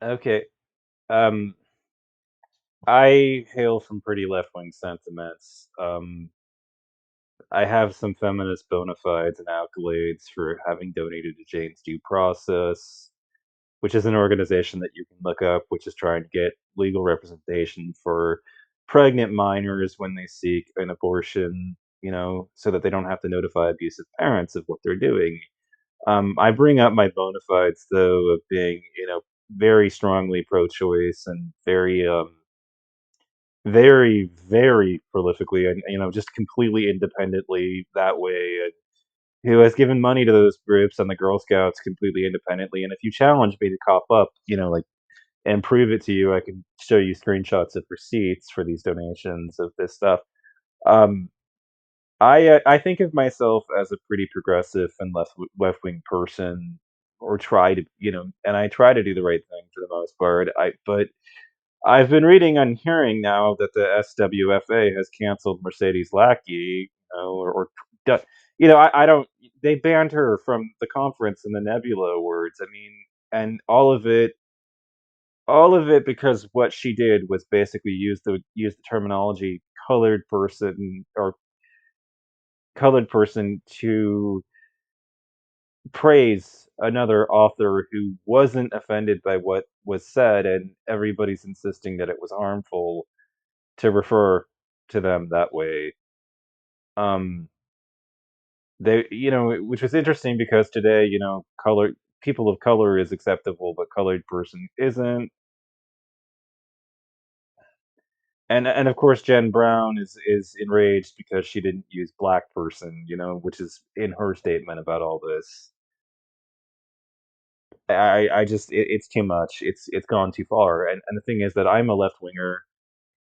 Okay. Um, I hail from pretty left-wing sentiments. I have some feminist bona fides and accolades for having donated to Jane's Due Process, which is an organization that you can look up, which is trying to get legal representation for pregnant minors when they seek an abortion, so that they don't have to notify abusive parents of what they're doing. I bring up my bona fides though of being, very strongly pro-choice and very, very prolifically and just completely independently that way. And who has given money to those groups and the Girl Scouts completely independently. And if you challenge me to cop up, like and prove it to you, I can show you screenshots of receipts for these donations of this stuff. Um, I think of myself as a pretty progressive and left wing person, or try to, and I try to do the right thing for the most part. But I've been reading and hearing now that the SWFA has canceled Mercedes Lackey, do- I don't. They banned her from the conference in the Nebula Awards. I mean, and all of it because what she did was basically use the terminology colored person or colored person to praise another author who wasn't offended by what was said, and everybody's insisting that it was harmful to refer to them that way. Um, which was interesting because today, color people of color is acceptable, but colored person isn't. And of course, Jen Brown is enraged because she didn't use black person, which is in her statement about all this. I just it's too much. It's gone too far. And the thing is that I'm a left winger,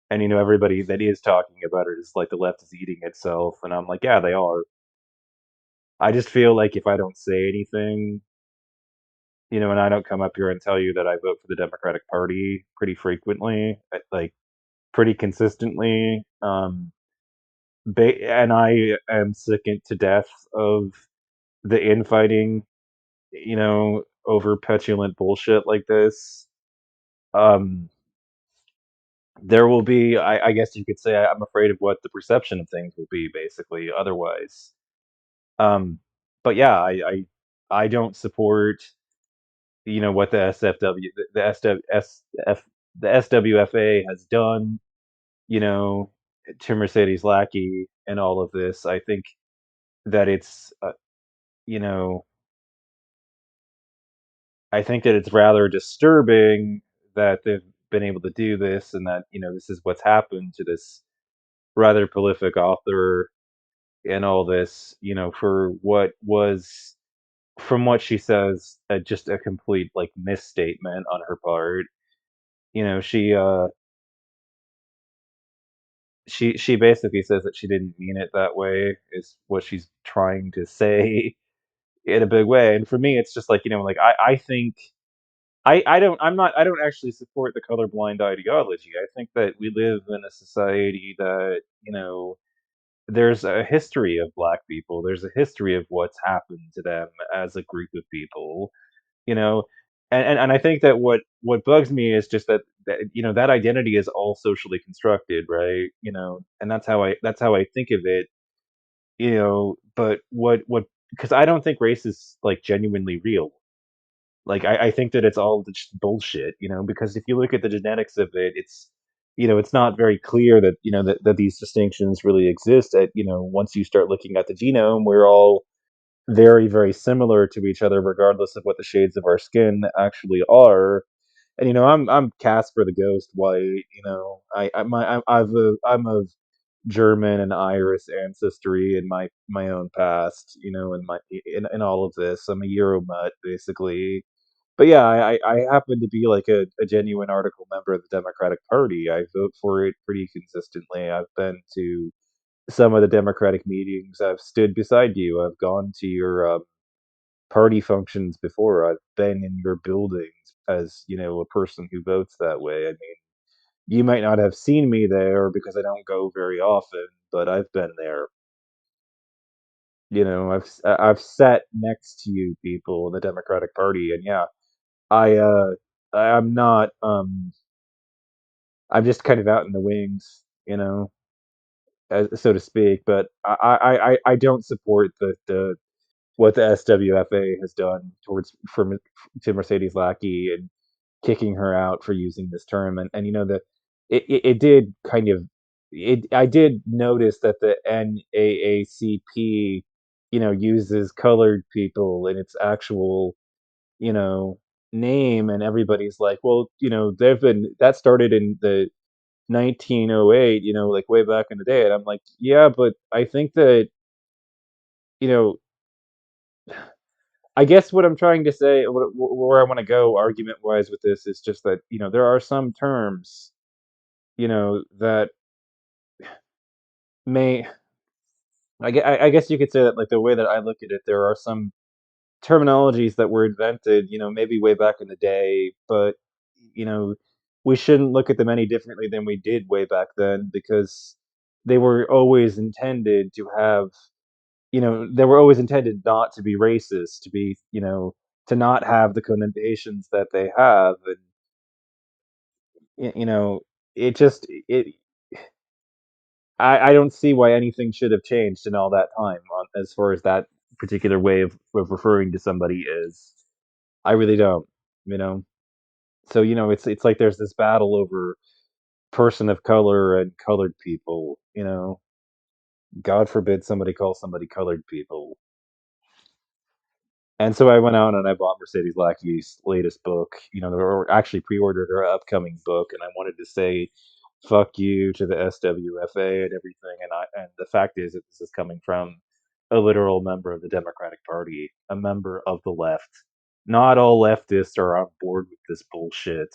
and everybody that is talking about it is like the left is eating itself, and I'm like, yeah, they are. I just feel like if I don't say anything, and I don't come up here and tell you that I vote for the Democratic Party pretty frequently, like pretty consistently, and I am sick to death of the infighting, over petulant bullshit like this. Um, there will be, I guess you could say, I'm afraid of what the perception of things will be, basically. Otherwise, um, but yeah, I don't support, what the SFW, the SWF, the SWFA has done, you know, to Mercedes Lackey and all of this. I think that you know, I think that it's rather disturbing that they've been able to do this, and that this is what's happened to this rather prolific author and all this, for what was, from what she says, just a complete like misstatement on her part. You know, she basically says that she didn't mean it that way, is what she's trying to say in a big way. And for me, it's just like, like I think I don't actually support the colorblind ideology. I think that we live in a society that, there's a history of black people. There's a history of what's happened to them as a group of people, you know. And I think that what bugs me is just that that identity is all socially constructed, right? And that's how I think of it, but what because I don't think race is like genuinely real. Like I think that it's all just bullshit, because if you look at the genetics of it, it's not very clear that that these distinctions really exist. At once you start looking at the genome, we're all very, very similar to each other, regardless of what the shades of our skin actually are. And I'm Casper the Ghost White. I'm of German and Irish ancestry in my own past. In all of this, I'm a Euro mutt basically. But yeah, I happen to be like a genuine article member of the Democratic Party. I vote for it pretty consistently. I've been to some of the Democratic meetings. I've stood beside you. I've gone to your party functions before. I've been in your buildings as a person who votes that way. I mean, you might not have seen me there because I don't go very often, but I've been there. I've sat next to you people in the Democratic Party, and yeah, I I'm not, I'm just kind of out in the wings, so to speak. But I don't support the what the SWFA has done to Mercedes Lackey and kicking her out for using this term. And the it did kind of it I did notice that the NAACP uses colored people in its actual you know name, and everybody's like, well, they've been that started in the 1908, like way back in the day. And I'm like, yeah, but I think that you know I guess what I'm trying to say, where I want to go argument wise with this, is just that there are some terms that may I guess you could say that, like, the way that I look at it, there are some terminologies that were invented, maybe way back in the day, but you know we shouldn't look at them any differently than we did way back then, because they were always intended to have they were always intended not to be racist, to be to not have the connotations that they have. And you know it just it I don't see why anything should have changed in all that time, as far as that particular way of referring to somebody is. I really don't, you know. So it's like there's this battle over person of color and colored people. God forbid somebody call somebody colored people. And so I went out and I bought Mercedes Lackey's latest book, or actually pre-ordered her upcoming book, and I wanted to say fuck you to the SWFA and everything. And the fact is that this is coming from a literal member of the Democratic Party, a member of the left. Not all leftists are on board with this bullshit.